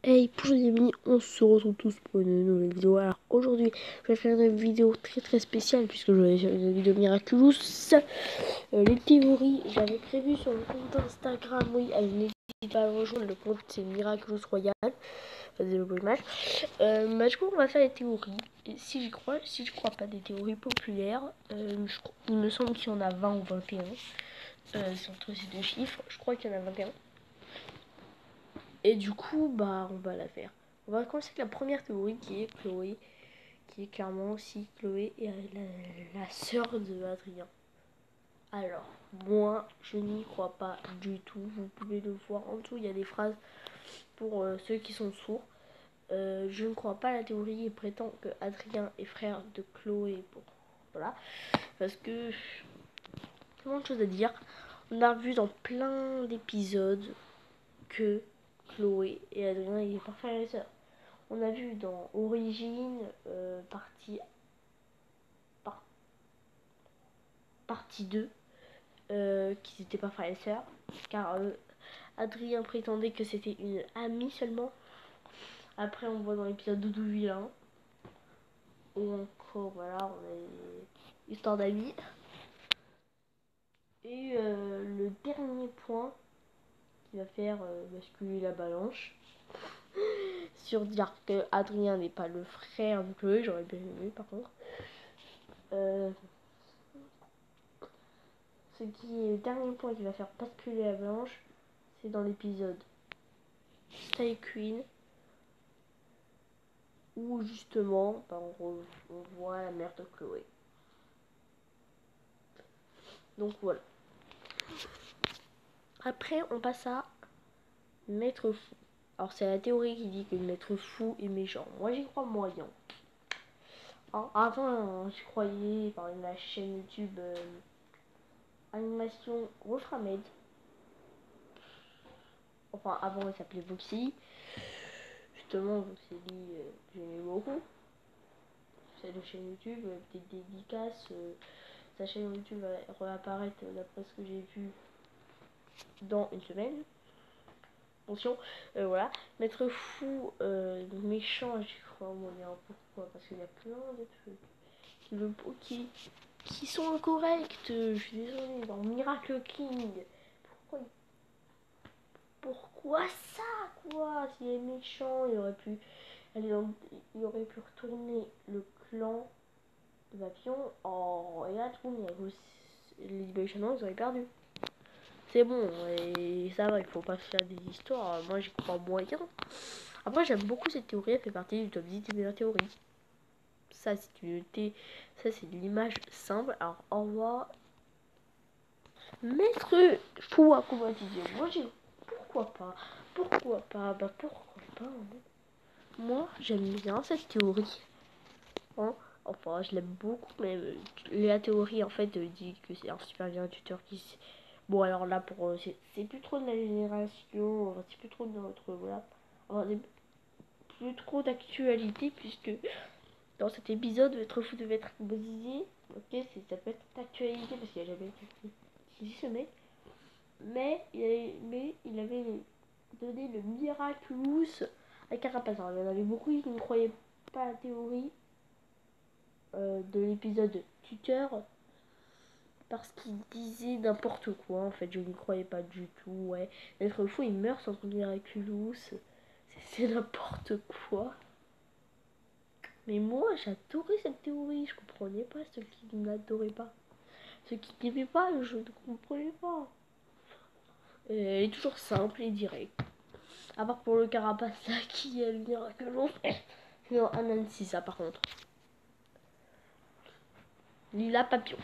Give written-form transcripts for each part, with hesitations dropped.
Hey, pour les amis, on se retrouve tous pour une nouvelle vidéo. Alors aujourd'hui, je vais faire une vidéo très spéciale puisque je vais faire une vidéo Miraculous. Les théories, j'avais prévu sur le compte Instagram. Oui, allez, n'hésitez pas à rejoindre le compte, c'est Miraculous Royal. Vas-y, le beau image. Du coup, on va faire les théories. Et si je crois pas, des théories populaires. Il me semble qu'il y en a 20 ou 21. C'est entre ces deux chiffres. Je crois qu'il y en a 21. Et du coup, bah, on va la faire. On va commencer avec la première théorie qui est Chloé, qui est clairement aussi Chloé et la sœur de Adrien. Alors, moi, je n'y crois pas du tout. Vous pouvez le voir en dessous, il y a des phrases pour ceux qui sont sourds. Je ne crois pas à la théorie et prétend que Adrien est frère de Chloé. Bon, voilà. Parce que, tellement de choses à dire. On a vu dans plein d'épisodes que Chloé et Adrien, ils sont pas frères et sœurs. On a vu dans Origine, partie 2, qu'ils n'étaient pas frères et sœurs, car Adrien prétendait que c'était une amie seulement. Après, on voit dans l'épisode Doudou Vilain, ou encore, voilà, on a une histoire d'amis. Et le dernier point qui va faire basculer la balance, sur dire que Adrien n'est pas le frère de Chloé, j'aurais bien aimé par contre. Ce qui est le dernier point qui va faire basculer la balance, c'est dans l'épisode Stay Queen, où justement on voit la mère de Chloé. Donc voilà. Après on passe à Maître Fou. Alors c'est la théorie qui dit que le Maître Fou est méchant. Moi j'y crois moyen. Alors, avant je croyais par la chaîne YouTube Animation Wolframade. Enfin avant elle s'appelait Voxy. Justement Voxy j'aimais beaucoup. C'est la chaîne YouTube, des dédicaces. Sa chaîne YouTube va réapparaître d'après ce que j'ai vu dans une semaine. Attention, voilà. Maître Fou, méchant, j'y crois moyen. Pourquoi? Parce qu'il y a plein de trucs qui sont incorrects. Je suis désolée. Dans Miracle King, pourquoi ça, quoi? S'il est méchant, il aurait pu retourner le clan de Papillon en Elatron. Les Libérations, ils auraient perdu. C'est bon, et ça va, il faut pas faire des histoires. Moi, j'y crois moyen. Après, j'aime beaucoup cette théorie, elle fait partie du top 10 des meilleures théories. Ça, c'est une image simple. Alors, au revoir. Maître Fou à combattre. Moi, j'ai. Pourquoi pas? Pourquoi pas? Bah, pourquoi pas? Moi, j'aime bien cette théorie. Hein, enfin, je l'aime beaucoup, mais la théorie, en fait, dit que c'est un super bien tuteur qui. Bon, alors là, pour c'est plus trop de la génération, enfin, c'est plus trop de notre. Voilà. Enfin, c'est plus trop d'actualité, puisque dans cet épisode, Maître Fou devait être brisé. Ok, ça peut être d'actualité, parce qu'il a jamais été utilisé ce mec. Mais il avait donné le Miraculous à Carapace. Alors, il y en avait beaucoup qui ne croyaient pas à la théorie de l'épisode tuteur parce qu'il disait n'importe quoi. En fait, je n'y croyais pas du tout. Ouais, Maître Fou il meurt sans son Miraculous, c'est n'importe quoi. Mais moi j'adorais cette théorie, je comprenais pas ceux qui ne l'adoraient pas, ceux qui n'aimaient pas, je ne comprenais pas. Elle est toujours simple et directe, à part pour le Carapace qui a le Miraculous. Non, Anansi, ça par contre. Lila Papillon.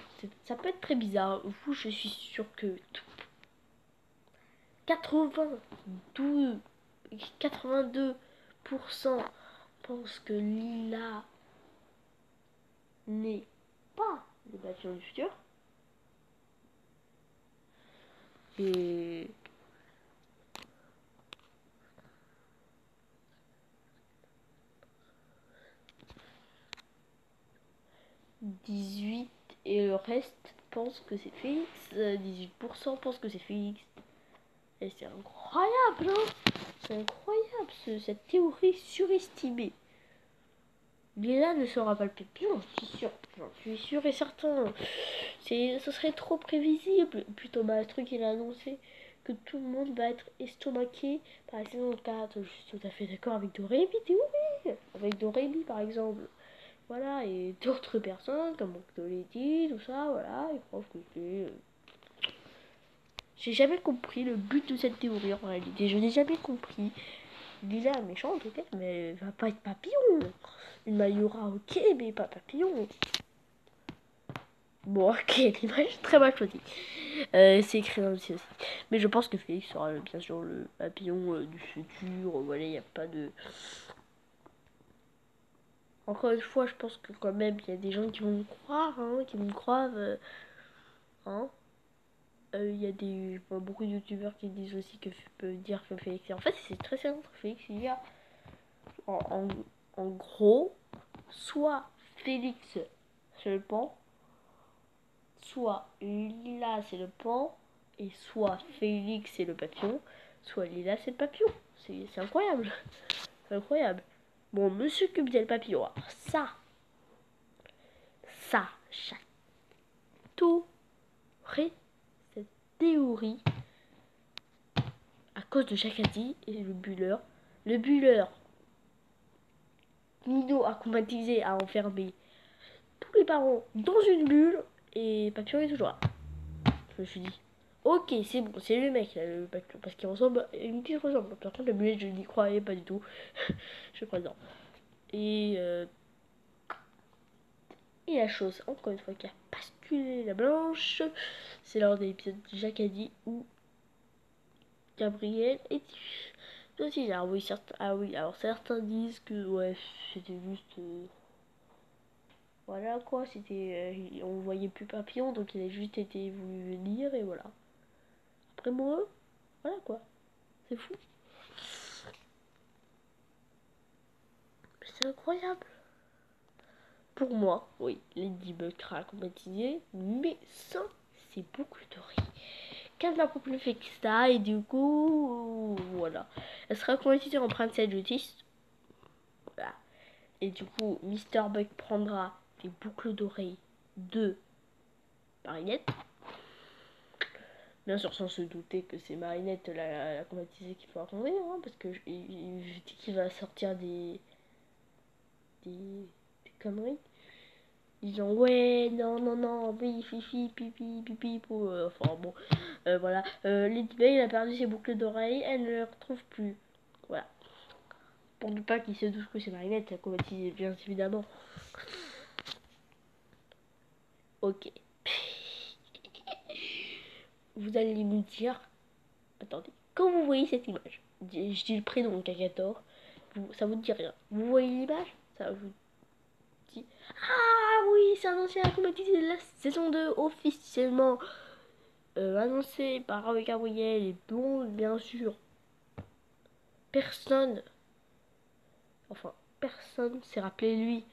Ça peut être très bizarre. Vous, je suis sûre que 82% pensent que Lila n'est pas le papillon du futur. Et 18 et le reste pense que c'est Félix. 18% pensent que c'est Félix. Et c'est incroyable, hein. C'est incroyable, cette théorie surestimée. Lila ne sera pas le papillon, je suis sûr. Je suis sûr et certain. Ce serait trop prévisible. Puis Thomas Truc, il a annoncé que tout le monde va être estomaqué par la saison 4. Je suis tout à fait d'accord avec Dorémy, théorie. Avec Dorémy, par exemple. Voilà, et d'autres personnes, comme Octoléty, tout ça, voilà. Et prof que j'ai jamais compris le but de cette théorie en réalité. Je n'ai jamais compris. Lila est méchante, ok, mais elle va pas être papillon. Une Mayura, ok, mais pas papillon. Bon, ok, l'image est très mal choisie. C'est écrit dans le aussi. Mais je pense que Félix sera bien sûr le papillon du futur. Voilà, il n'y a pas de... Encore une fois, je pense que quand même, il y a des gens qui vont me croire, hein, qui me croient. Hein. Il y a beaucoup de youtubeurs qui disent aussi que peuvent dire que Félix... En fait, c'est très simple. Félix, il y a... En gros, soit Félix, c'est le pan, soit Lila, c'est le pan, et soit Félix, c'est le papillon, soit Lila, c'est le papillon. C'est incroyable. C'est incroyable. Bon, Monsieur Cubiel Papillon, alors ça, j'adorais cette théorie à cause de Jacadi et le buller. Le buller, Nino a combatisé, a enfermé tous les parents dans une bulle et Papillon est toujours là. Je me suis dit, ok, c'est bon, c'est le mec là, le Papillon, parce qu'il ressemble à une petite ressemble. Par contre, le mulet, je n'y croyais pas du tout. Je crois non. Et la chose, encore une fois, qui a basculé la blanche, c'est lors de l'épisode de Jacadi où Gabriel est aussi là. Oui, alors certains disent que ouais, c'était juste. Voilà quoi, c'était. On voyait plus Papillon, donc il a juste été voulu venir et voilà. Après moi, voilà quoi. C'est fou. C'est incroyable. Pour moi, oui, Ladybug sera baptisée, mais sans ses boucles d'oreilles. Qu'elle n'a pas plus fait que ça, et du coup, voilà. Elle sera convertie en princesse autiste. Voilà. Et du coup, Mister Bug prendra les boucles d'oreilles de Marinette. Bien sûr, sans se douter que c'est Marinette la convertie qu'il faut attendre, hein, parce que je dis qu'il va sortir des conneries. Disant ouais, non, oui, fifi, pipi, pipi, pour... enfin bon, voilà. Ladybug a perdu ses boucles d'oreilles, elle ne les retrouve plus. Voilà. Pour ne pas qu'il se doute que c'est Marinette, comme dit bien évidemment. Ok. Vous allez me dire... Attendez. Quand vous voyez cette image, je dis le prénom Kakator, ça vous dit rien. Vous voyez l'image, ça vous dit... Ah oui, c'est annoncé la compétition de la saison 2 officiellement. Annoncé par Gabriel et dont bien sûr personne s'est rappelé de lui.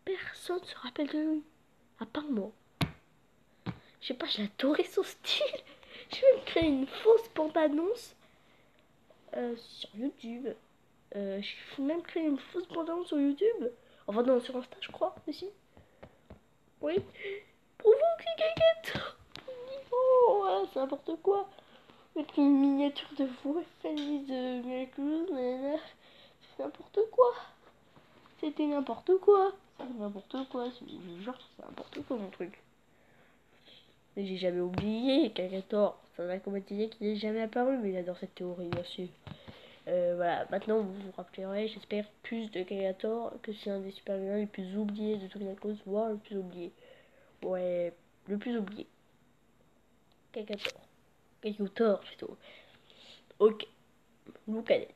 Personne se rappelle de lui. À part moi. Je sais pas, j'ai adoré son style. Je vais me créer une fausse bande-annonce sur YouTube. Je vais même créer une fausse bande-annonce sur YouTube. Enfin non, sur Insta je crois aussi. Oui. Pour vous qui gagnez. Oh, voilà, c'est n'importe quoi. Mettre une miniature de vous, Félix de Miraculous, c'est n'importe quoi. C'était n'importe quoi. C'est n'importe quoi. Je jure, c'est n'importe quoi mon truc. Mais j'ai jamais oublié Kakator. C'est un incompatible qui n'est jamais apparu, mais il adore cette théorie, bien sûr. Voilà, maintenant vous vous rappellerez, j'espère, plus de Kakator, que c'est un des super-héros les plus oubliés de tous les causes, voire le plus oublié. Ouais, le plus oublié. Kakator. Kakator plutôt. Ok, Loucanette.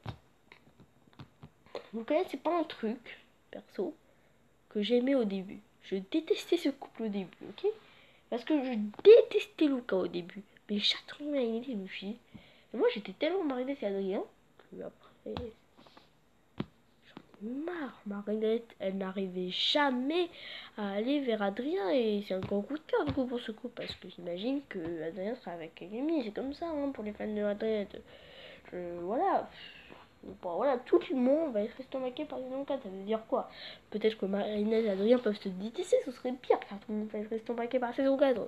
Loucanette, c'est pas un truc, perso, que j'aimais au début. Je détestais ce couple au début, ok? Parce que je détestais Luca au début. Mais j'attendais Marinette et Luffy. Et moi j'étais tellement Marinette et Adrien que après... J'en ai marre. Marinette, elle n'arrivait jamais à aller vers Adrien. Et c'est un grand coup de cœur du coup pour ce couple. Parce que j'imagine que Adrien sera avec Amy. C'est comme ça hein, pour les fans de Adrien. Voilà. Bon, voilà, tout le monde va être estomaqué par saison 4. Ça veut dire quoi? Peut-être que Marinette et Adrien peuvent se détester, ce serait pire car tout le monde va être estomaqué par saison 4.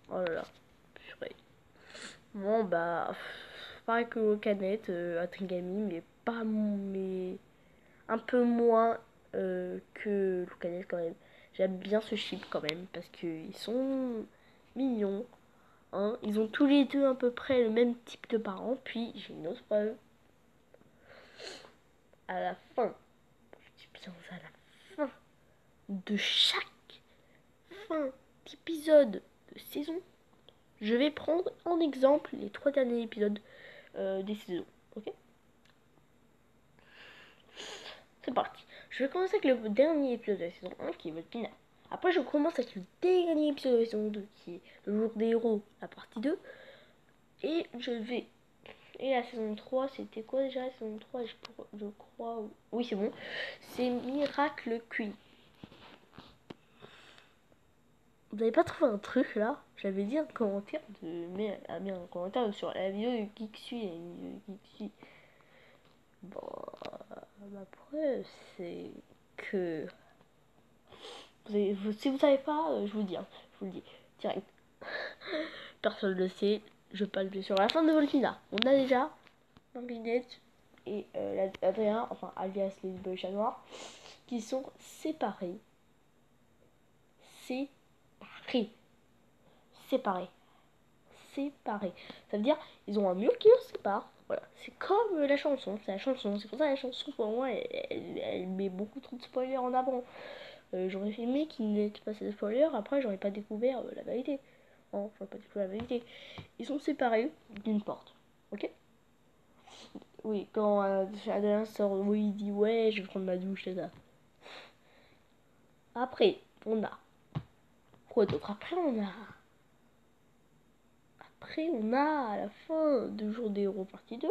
Oh là là, purée. Bon, bah, pareil que aux canettes, à Trigami, mais pas. Mais un peu moins que Loucanet quand même. J'aime bien ce chip quand même parce qu'ils sont mignons. Hein. Ils ont tous les deux à peu près le même type de parents. Puis j'ai une autre preuve. À la fin, je dis bien à la fin de chaque fin d'épisode de saison, je vais prendre en exemple les 3 derniers épisodes des saisons. Ok? C'est parti. Je vais commencer avec le dernier épisode de la saison 1 qui est votre final. Après, je commence avec le dernier épisode de la saison 2 qui est le jour des héros, la partie 2. Et je vais. Et la saison 3, c'était quoi déjà la saison 3? Je crois. Oui, c'est bon. C'est Miracle Queen. Vous n'avez pas trouvé un truc là? J'avais dit un commentaire de. Mais un commentaire sur la vidéo de Geeksui. La vidéo de Geeksui. Bon. Ma preuve, c'est que. Si vous savez pas, je vous le dis. Hein, je vous le dis direct. Personne ne le sait. Je passe bien sûr à la fin de Voltina. On a déjà Marinette et Adrien, enfin alias les Boy Chat Noir, qui sont séparés. Séparés. Séparés. Séparés. Ça veut dire ils ont un mur qui les sépare. Voilà. C'est comme la chanson. C'est la chanson. C'est pour ça que la chanson, pour moi, elle met beaucoup trop de spoilers en avant. J'aurais filmé qu'il n'était pas de spoilers. Après, j'aurais pas découvert la vérité. Non, j'aurais pas découvert la vérité. Ils sont séparés d'une porte. Ok? Oui, quand Adrien sort, oui, il dit ouais, je vais prendre ma douche, c'est ça. Après, on a. Quoi d'autre? Après, on a à la fin de Jour des héros partie 2.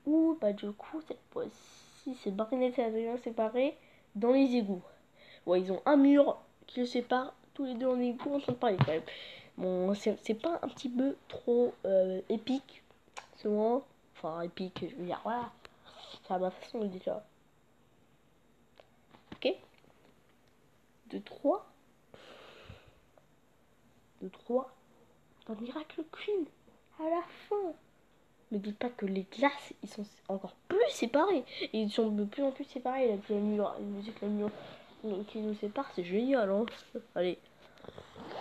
Où, bah, du coup, cette fois-ci, c'est Marinette et Adrien séparés dans les égouts. Ouais, ils ont un mur qui les sépare, tous les deux en égout en train de parler quand même. Bon, c'est pas un petit peu trop épique, selon. Enfin, épique, je veux dire, voilà. C'est à ma façon de dire ça. Ok? De 3 dans Miracle Queen à la fin. Ne dites pas que les classes ils sont encore plus séparés. Et ils sont de plus en plus séparés. La musique, la mur qui nous sépare, c'est génial. Hein. Allez.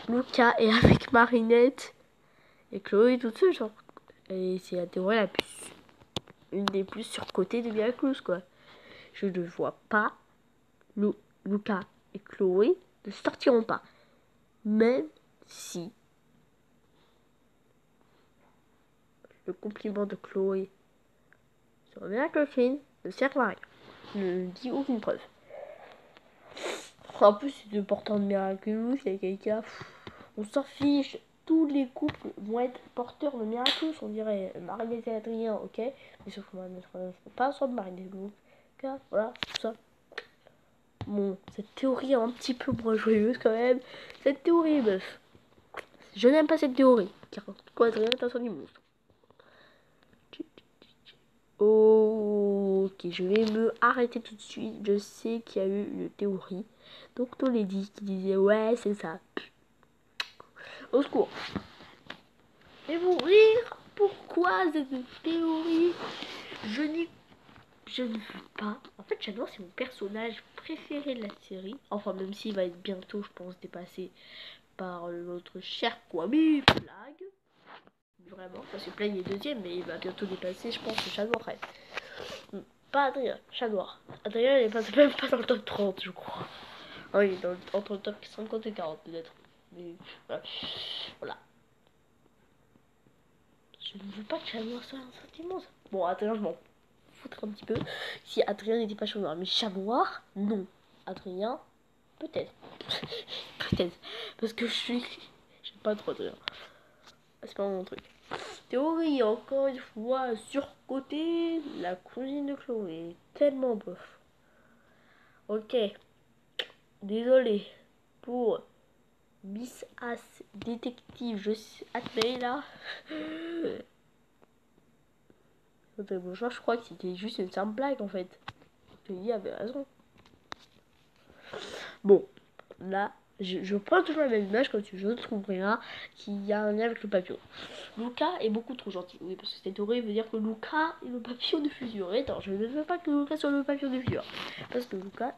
Lucas est avec Marinette et Chloé toute seule. Genre. Et c'est la théorie la plus. Une des plus surcotées de Miraculous quoi. Je ne vois pas Lucas et Chloé ne sortiront pas. Même si le compliment de Chloé sur Miracle Queen ne sert à rien. Ne dit aucune preuve. En plus, c'est important de Miraculous, il y a quelqu'un. On s'en fiche. Tous les couples vont être porteurs de Miraculous. On dirait Marinette et Adrien, ok. Mais sauf que Marinette et Adrien, c'est pas soit Marinette et Lucas. Voilà, tout ça. Bon, cette théorie est un petit peu moins joyeuse quand même. Cette théorie, meuf. Je n'aime pas cette théorie. Car quoi, Adrien est un son du monstre. Ok, je vais me arrêter tout de suite. Je sais qu'il y a eu une théorie. Donc, on les dit qui disait ouais, c'est ça. Au secours. Et vous rire pourquoi cette théorie je ne veux pas. En fait, Chat c'est mon personnage préféré de la série. Enfin, même s'il va être bientôt, je pense, dépassé par notre cher Kwame Flag. Vraiment, parce que Flag est deuxième, mais il va bientôt dépasser, je pense, le Chat Noir. Pas Adrien, Chat Noir. Adrien, il est même pas dans le top 30, je crois. Ah oui, entre le top 50 et 40 peut-être. Mais voilà. Je ne veux pas que Chat Noir soit un sentiment. Ça. Bon, Adrien, je m'en foutre un petit peu. Si Adrien n'était pas Chat Noir, mais Chat Noir, non. Adrien, peut-être. Peut-être. Parce que j'aime pas trop Adrien. C'est pas mon truc. Théorie, encore une fois, surcoté, la cousine de Chloé. Tellement bof. Ok. Désolé pour Miss As détective, je admets là. Bonjour, je crois que c'était juste une simple blague en fait. Kelly avait raison. Bon, là, je prends toujours la même image quand je trouve rien qui a un lien avec le papillon. Luca est beaucoup trop gentil. Oui, parce que cette théorie veut dire que Luca est le papillon de futur. Et attends, je ne veux pas que Luca soit le papillon de futur. Parce que Luca est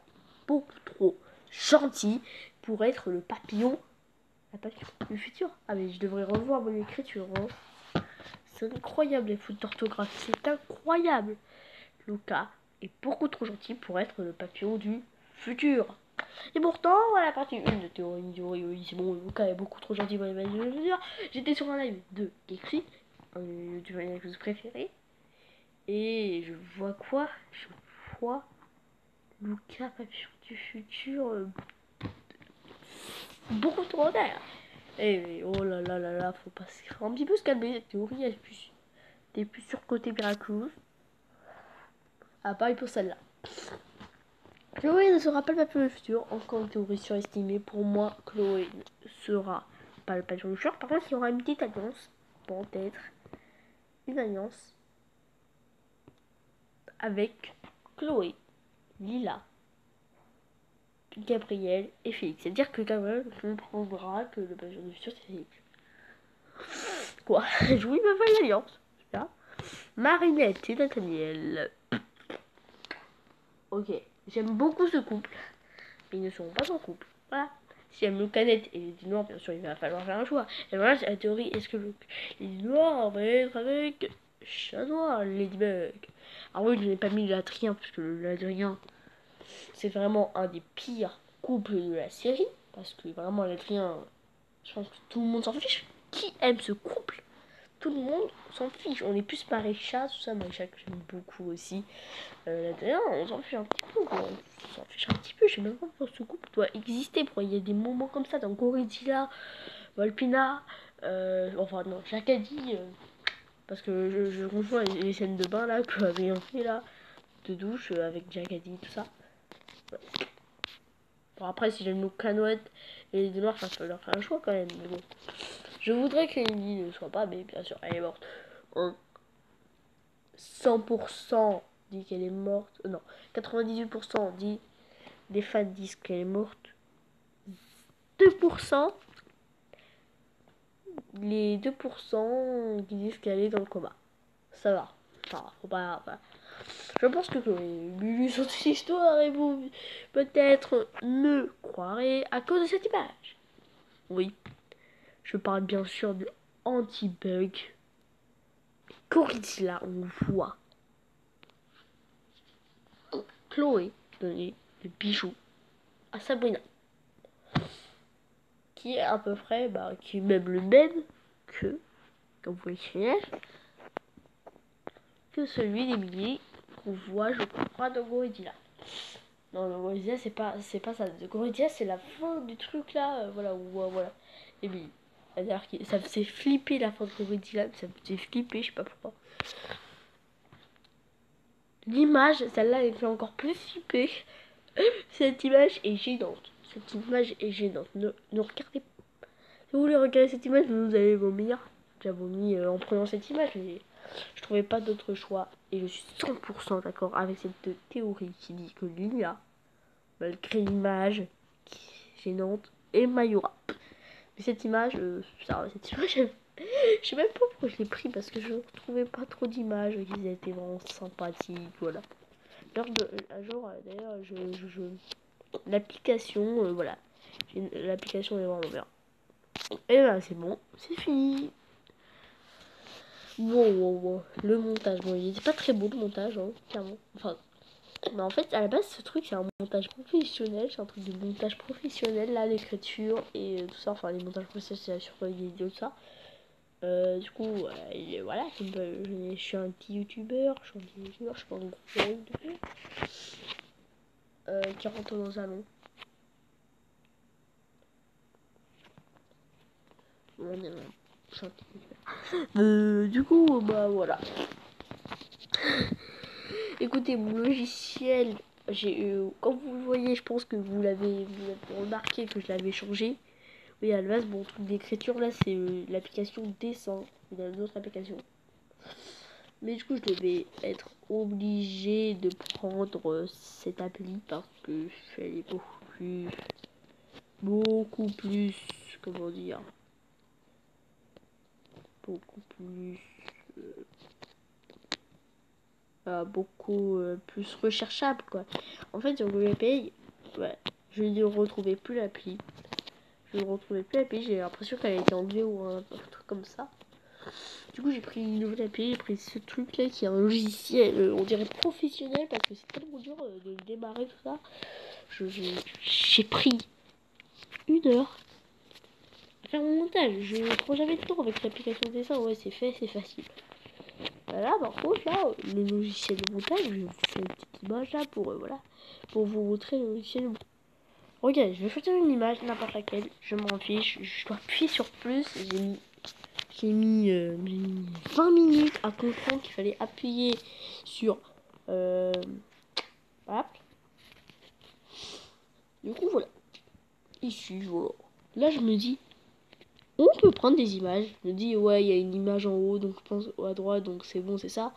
beaucoup trop gentil pour être le papillon, la papillon du futur. Ah mais je devrais revoir mon écriture. Hein. C'est incroyable les fautes d'orthographe. C'est incroyable. Luca est beaucoup trop gentil pour être le papillon du futur. Et pourtant, à la partie 1 de théorie, oui, c'est bon, Luca est beaucoup trop gentil pour les papillons du futur. J'étais sur un live de écrit, du YouTube préféré. Et je vois quoi? Je vois Luca, papillon du futur, beaucoup trop en l'air. Et oh là là là là, faut un petit peu se calmer. Cette théorie est plus surcotée miraculeuse. À part pour celle-là. Chloé ne sera pas le papillon du futur. Encore une théorie surestimée. Pour moi, Chloé ne sera pas le papillon du futur. Par contre, il y aura une petite alliance. Peut-être une alliance avec Chloé, Lila, Gabriel et Félix. C'est-à-dire que Gabriel comprendra que le papillon du futur, c'est Félix. Quoi? Je oui, ma feuille d'alliance. Marinette et Nathaniel. Ok, j'aime beaucoup ce couple. Mais ils ne seront pas en couple. Voilà. Si j'aime le canette et les noirs, bien sûr, il va falloir faire un choix. Et voilà, c'est la théorie. Est-ce que les noirs va être avec chat noir, Ladybug? Ah oui, je n'ai pas mis l'Adrien, parce que l'Adrien, c'est vraiment un des pires couples de la série. Parce que vraiment, l'Adrien, je pense que tout le monde s'en fiche. Qui aime ce couple? Tout le monde s'en fiche. On est plus maréchal, tout ça, maréchal que j'aime beaucoup aussi. L'Adrien, on s'en fiche un petit peu, quoi. On s'en fiche un petit peu. Je sais même pas pourquoi ce couple doit exister. Pourquoi il y a des moments comme ça dans Godzilla, Volpina, enfin non, Jacadi, parce que je confonds les scènes de bain là que avait fait là, de douche avec Jacadi, tout ça. Ouais. Bon après si j'aime le canouette et les noirs, ça peut leur faire un choix quand même. Mais bon, je voudrais que Lily ne soit pas, mais bien sûr elle est morte. 100% dit qu'elle est morte. Non, 98% dit des fans disent qu'elle est morte. 2%, les 2% qui disent qu'elle est dans le coma. Ça va. Enfin, faut pas. Enfin, je pense que lu sur cette histoire et vous peut-être me croirez à cause de cette image. Oui, je parle bien sûr du anti-bug. Godzilla, on voit Chloé donner des bijoux à Sabrina. Qui est à peu près, qui est même le même que, comme vous voyez, que celui des milliers qu'on voit, je crois, dans Godzilla. Non, Godzilla, c'est pas ça. Godzilla, c'est la fin du truc là, voilà, voilà. Et puis, c'est-à-dire que ça faisait flipper la fin de Godzilla, ça faisait flipper, je sais pas pourquoi. L'image, celle-là, elle fait encore plus flipper. Cette image est gênante. Cette image est gênante. Ne regardez pas. Si vous voulez regarder cette image, vous allez vomir. J'ai vomi en prenant cette image, mais je trouvais pas d'autre choix. Et je suis 100% d'accord avec cette théorie qui dit que Lilia, malgré l'image gênante, est Mayura. Mais cette image, je sais même pas pourquoi je l'ai pris parce que je ne trouvais pas trop d'images qui étaient vraiment sympathiques. Voilà. Un jour, d'ailleurs, l'application, voilà. L'application est vraiment bien. Et là, c'est bon, c'est fini. Wow. Le montage, bon, il était pas très beau le montage, hein, clairement. Enfin, mais en fait, à la base, ce truc, c'est un montage professionnel. C'est un truc de montage professionnel, là, l'écriture et tout ça. Enfin, les montages professionnels sur les vidéos, tout ça. Du coup, voilà, je suis un petit youtubeur. Je suis pas un gros youtubeur. Qui rentre dans un salon. Du coup, voilà. Écoutez, mon logiciel, comme vous le voyez, je pense que vous l'avez remarqué que je l'avais changé. Oui, à la base, mon truc d'écriture là, c'est l'application Dessin. Il y a une autre application. Mais du coup, je devais être obligé de prendre cette appli parce que elle est beaucoup plus, comment dire, beaucoup plus, beaucoup plus recherchable, quoi. En fait, sur Google Pay, ouais, je ne retrouvais plus l'appli. J'ai l'impression qu'elle a été enlevée ou un truc comme ça. Du coup, j'ai pris une nouvelle appli, j'ai pris ce truc là qui est un logiciel, on dirait professionnel parce que c'est tellement dur de démarrer tout ça. J'ai pris 1 heure à faire mon montage. Je prends jamais de temps avec l'application de dessin. Ouais, c'est fait, c'est facile. Voilà, par contre, là, le logiciel de montage, je vous fais une petite image là pour, voilà, pour vous montrer le logiciel. Regarde, je vais choisir une image, n'importe laquelle. Je m'en fiche, je dois appuyer sur plus. J'ai mis 20 minutes à comprendre qu'il fallait appuyer sur voilà. Du coup, voilà. Ici, voilà. Là, je me dis, on peut prendre des images. Je me dis, ouais, il y a une image en haut, donc je pense à droite, donc c'est bon, c'est ça.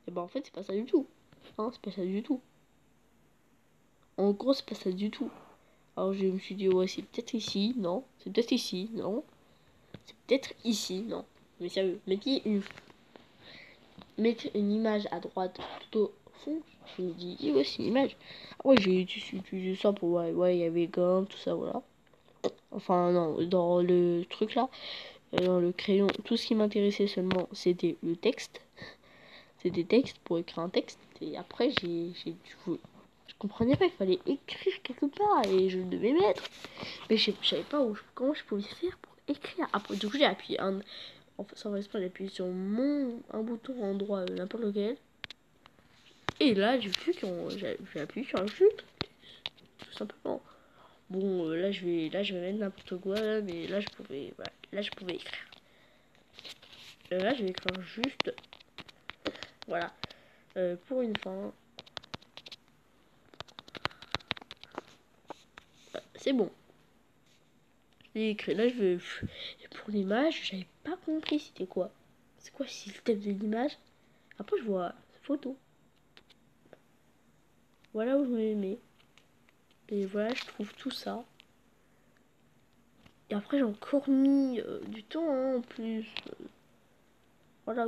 Et ben, en fait, c'est pas ça du tout. Hein, c'est pas ça du tout. En gros, c'est pas ça du tout. Alors, je me suis dit, ouais, c'est peut-être ici, non. C'est peut-être ici, non. C'est peut-être ici, non. Mais sérieux, mettre une image à droite tout au fond. Je me dis, ouais, c'est une image. Ah ouais, j'ai utilisé ça pour, ouais, il y avait gomme, tout ça, voilà. Enfin, non, dans le truc là, dans le crayon, tout ce qui m'intéressait seulement, c'était le texte. C'était texte pour écrire un texte. Et après, je comprenais pas, il fallait écrire quelque part et je devais mettre. Mais je savais pas comment je pouvais faire pour écrire. Après, du coup, j'ai appuyé enfin, sans respect, j'ai appuyé sur un bouton endroit, n'importe lequel. Et là, j'ai vu j'ai appuyé sur un chute, tout simplement. Bon, là, je vais mettre n'importe quoi, là, mais là, voilà, là, je pouvais écrire. Là, je vais écrire juste, voilà, pour une fin. C'est bon. Je l'ai écrit. Là, je vais. Pour l'image, j'avais pas compris c'était quoi. C'est quoi le système de l'image? Après, je vois photo. Voilà où je me mets. Et voilà, je trouve tout ça. Et après, j'ai encore mis du temps hein, en plus. Voilà.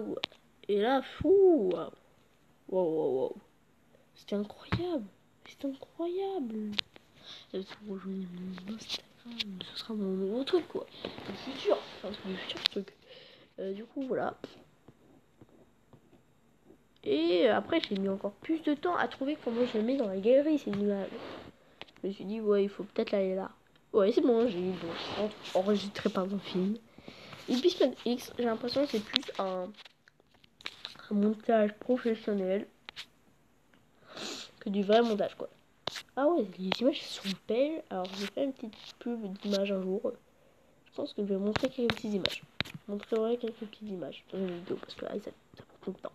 Et là, fou. Waouh. Waouh. C'était incroyable. C'était incroyable. Ce sera mon nouveau truc, quoi. Le futur. Enfin, c'est le futur, ce truc. Du coup, voilà. Et après, j'ai mis encore plus de temps à trouver comment je le mets dans la galerie, ces images. Je me suis dit, ouais, il faut peut-être aller là. Ouais, c'est bon, j'ai eu enregistré par un film. Et Beastman X, j'ai l'impression que c'est plus un montage professionnel que du vrai montage, quoi. Ah ouais, les images sont belles. Alors, je vais faire une petite pub d'images un jour. Je pense que je vais montrer quelques petites images. Je montrerai quelques petites images dans une vidéo parce que là, ça prend tout le temps.